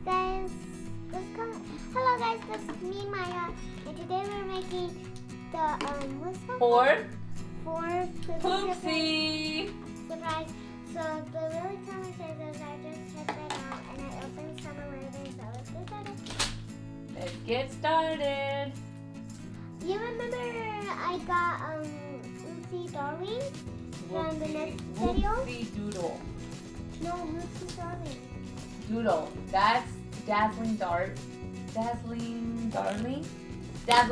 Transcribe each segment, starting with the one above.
Guys, hello guys, this is me, Maya, and today we're making the, what's that? For Poopsie Poopsie. surprise. So the really common says is I just checked that out and I opened some already, so let's get started. Let's get started. You remember I got, Poopsie Darling from the next video? Whoopsie Doodle. No, Poopsie Darling. Doodle. That's Dazzle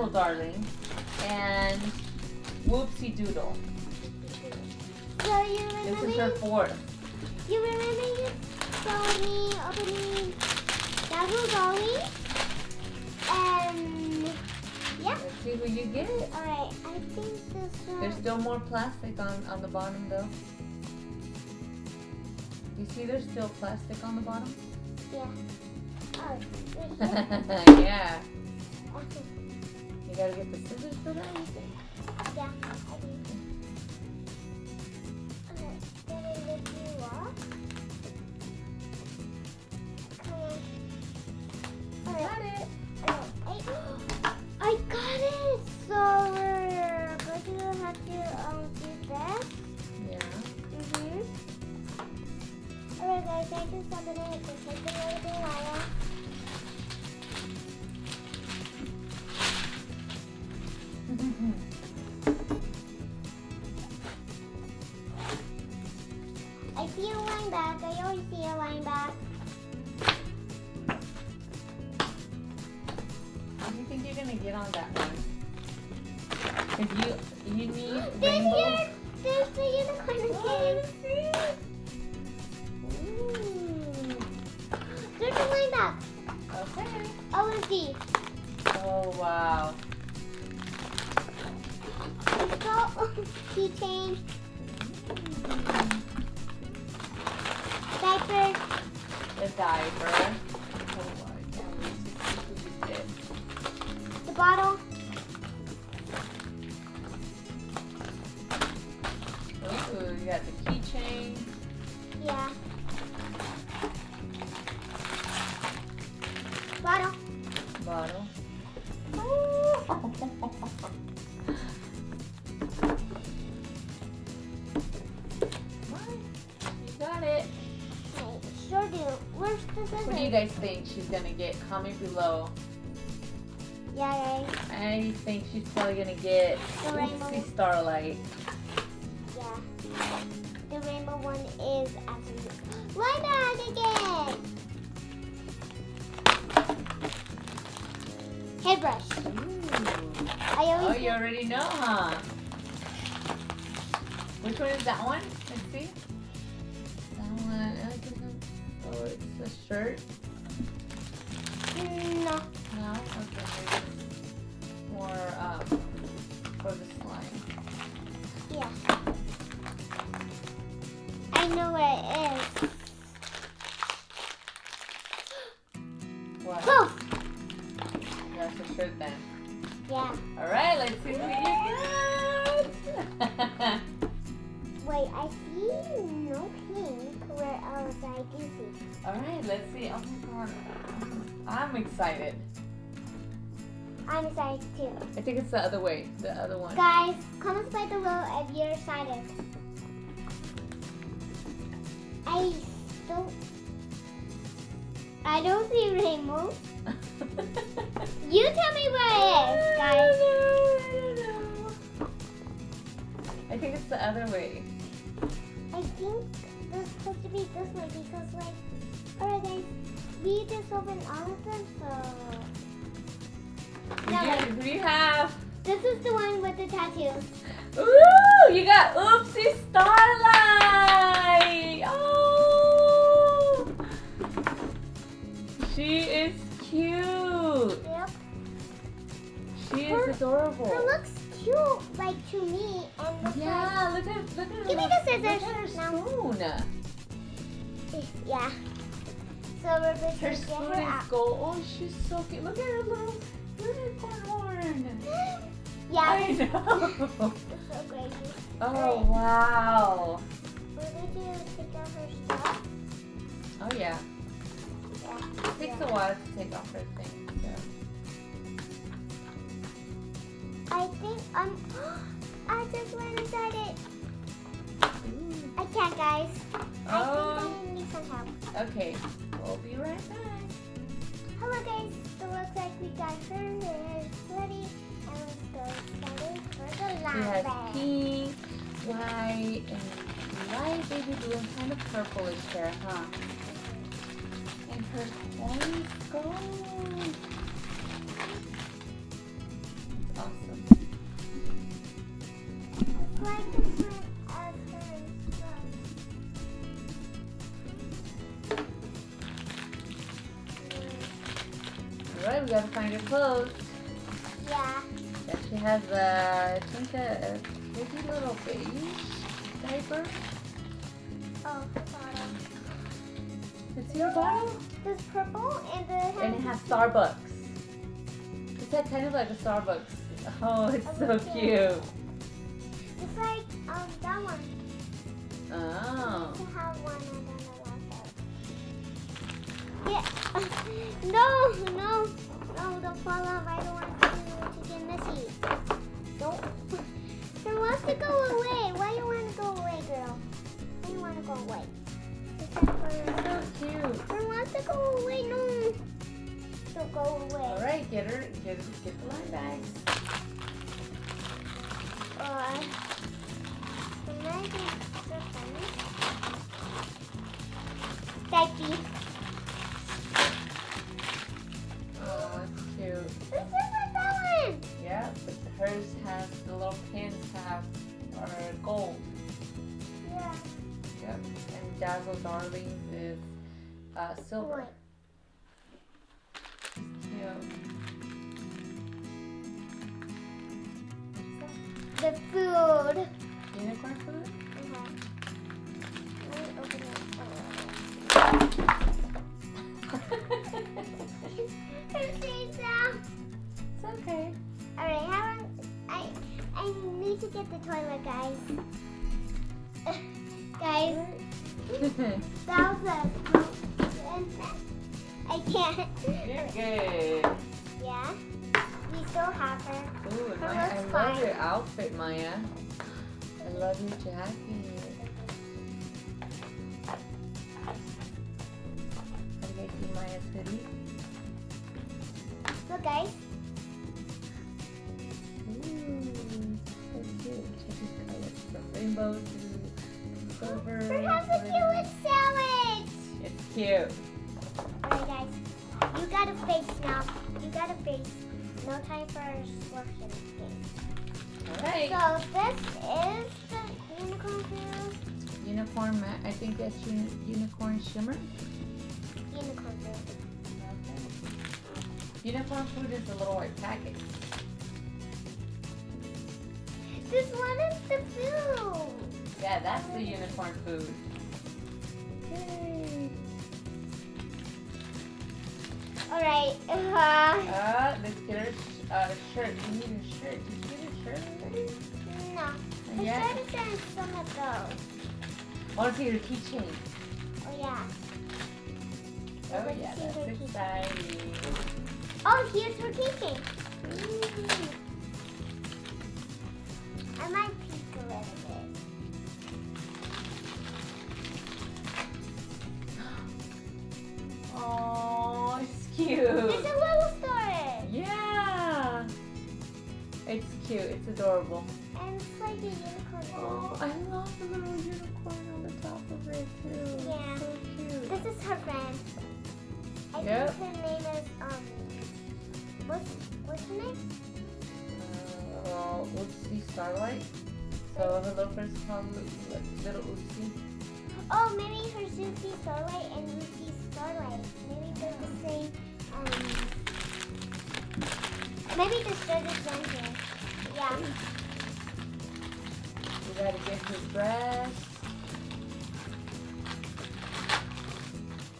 Darling, and Whoopsie Doodle. So you remember? This is her fourth. You remember you showed me opening Dazzle Darling? And yeah. Let's see who you get. Alright, I think this one. There's still more plastic on the bottom though. You see there's still plastic on the bottom? Yeah. Oh, wait. Yeah. Okay. You gotta get the scissors for that, you think? Yeah, I do. Okay, gonna lift you up. Come on. Got it. I got it! So we're going to have to do this. Yeah. Alright guys, I just opened it. Just take a little bit while. I see a line back. I always see a line back. How do you think you're gonna get on that one? Cause you need There's the unicorn again. There's a line back. Okay. OMG. Oh wow. Let's go. Keychain. Diaper. The diaper. Oh, I can't wait to see who you get. The bottle. Ooh, you got the keychain. Yeah. Bottle. Bottle. You got it. I sure do. Where's the scissors? What do you guys think she's gonna get? Comment below. Yeah, guys. I think she's probably gonna get The rainbow. Poopsie Starlight. Yeah. The rainbow one is absolutely. Line back again. Hairbrush. Ooh. I Oh, always. you already know, huh? Which one is that one? Let's see. That one. Oh, it's a shirt. No. No? Okay, maybe it's more for the slime. Yeah. I know where it is. What? Close. That's a shirt then. Yeah. Alright, let's see who you get. Wait, I see no pink. Where else I do see? Alright, let's see. Oh my god. I'm excited. I'm excited too. I think it's the other way. The other one. Guys, comment by below if you're excited. I don't see rainbow. You tell me where it is, guys. I don't know. I think it's the other way. I think this is supposed to be this way because, like, alright, guys, we just opened all of them, so. No, Who do you have? this is the one with the tattoos. Ooh, you got Oopsie Starlight. Oh, she is cute. Yep. She is adorable. It looks cute, like, to me, and looks Yeah, look at Give me the scissors. Look at her spoon. like, yeah. So we're going to Her get spoon her is out. gold. Oh, she's so cute. Look at her little unicorn horn. Yeah, I this is know. so crazy. Oh wow. We're going to take out her stuff. Oh yeah. Yeah. Pick takes a while to take off her thing. So. I think I just went inside it. I can't, guys. I think I need some help. Okay, we'll be right back. Hello, guys. So it looks like we got her hair ready, and let's go started for the She lamp has bag. pink, white, and light baby blue and kind of purplish hair, huh? And her hair is gold. Awesome. It's like different as hers. Alright, we gotta find her clothes. Yeah. Yeah, she has I think a pretty little beige diaper. Oh, the bottom. It's your bottle? This purple and And it has Starbucks. It's like kind of like a Starbucks. Oh, it's so cute. It's like that one. Oh. To have one and then I lost it. Yeah. No, don't fall off. I don't want to get messy. Don't. Her wants to go away. Why you want to go away, girl? Why you want to go away? So cute. Her wants to go away. No. Don't go away. All right, get the line bags. Becky. Oh, it's cute. This is like that one. Yeah, but hers has the little pins are gold. Yeah. Yep. And Dazzle Darlings is silver. Cute. The food. Unicorn food? Let me open it. It's okay. Alright, I need to get the toilet, guys. Guys, that was I can't. You're good. Yeah, we still have her. Ooh, Her Maya, I looks love fine. your outfit, Maya. I love your jacket. Have you guys seen Maya's hoodie? Look, guys. Ooh, so cute. Check these colors from rainbow to silver. Her has a cute sandwich. It's cute. Alright, guys. You got a face now. You got a face. No time for selection game. Alright. So this is the unicorn food. Unicorn matte. I think that's unicorn shimmer. Unicorn food. Okay. Unicorn food is the little white packet. This one is the food. Yeah, that's the unicorn food. Yay. Alright. Let's get her shirt. We need a shirt. Did you get a shirt already? No. The Yeah. shirt is in some of those. I want to see your keychain. Oh, yeah. Oh Let's yeah, see that's her keychain. exciting. Oh, here's her keychain. I might peek a little bit. Oh, it's It's cute. a little storage. Yeah. It's cute. It's adorable. And it's like a unicorn. Oh, I love the little unicorn on the top of it too. Yeah. So cute. This is her friend. I Yep. think her name is what's her name? Oopsie Starlight. So her little friend's called Little Oopsie. Oh, maybe her Susie Starlight and Lucy Starlight. Maybe they're the same. Maybe the shirt is one here. Yeah. We gotta get her dress.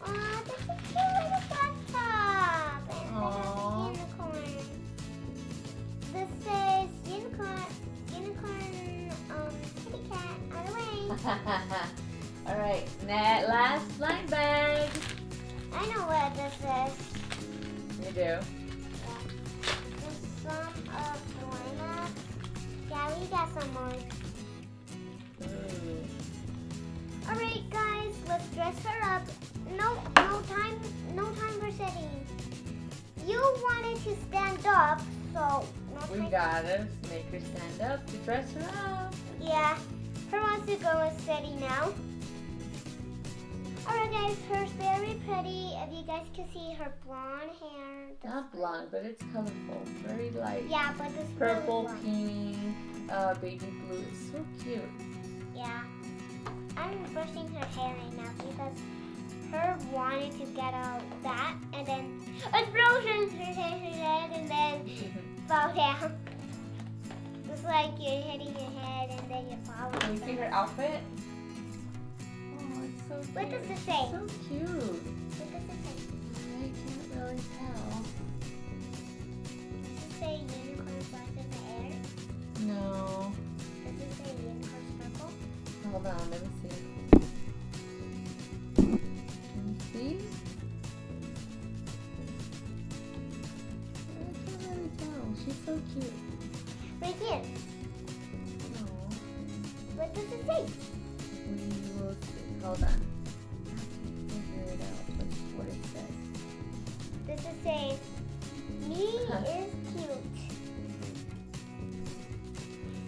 Aw, that's a cute little bathtub. And Aw. there's a unicorn. This says unicorn, kitty cat, out of the way. Alright, last line bag. I know what this is. You do? Yeah. This is some of Joanna. Yeah, we got some more. Ooh. Alright guys, let's dress her up. No time for sitting. You wanted to stand up, so We gotta make her stand up to dress her up. yeah, her wants to go and steady now. Alright guys, her's very pretty. If you guys can see her blonde hair. Not blonde, but it's colorful. Very light. Yeah, but this Purple, really pink, baby blue. It's so cute. yeah. I'm brushing her hair right now because her wanted to get out that and then explosion her head and then fall down. It's like you're hitting your head and then you fall. Can you see her outfit? Oh, it's so cute. What does it say? So cute. What does it say? I can't really tell. Does it say unicorn flies in the air? No. Does it say unicorn circle? Hold on, let me see. Can you see? I can't really tell. She's so cute. Right here. Oh. What does it say? We will see. Hold on. I can figure it out what it says. Does it say me is cute?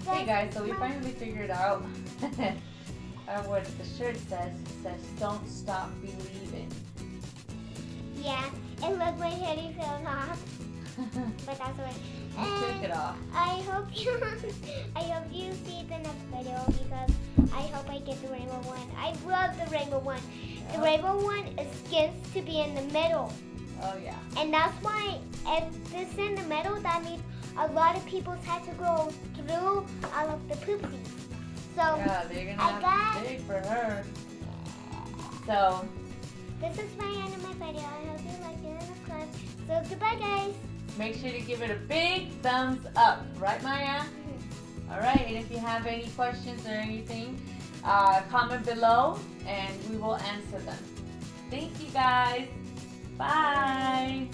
Hey guys, so we finally figured out what the shirt says. It says, "Don't stop believing." Yeah, it looked like Hetty fell off, but that's what. You took it off. I hope you see the next video because I hope I get the rainbow one. I love the rainbow one. The Yeah. rainbow one is skins to be in the middle, Oh yeah. and that's why if this is in the middle, that means a lot of people had to go through all of the poopsies. So Yeah, they're gonna have to dig for her. So Mm-hmm. this is my end of my video. I hope you liked it in the clip. So goodbye, guys. make sure to give it a big thumbs up, right, Maya? All right, and if you have any questions or anything, comment below and we will answer them. Thank you guys. Bye.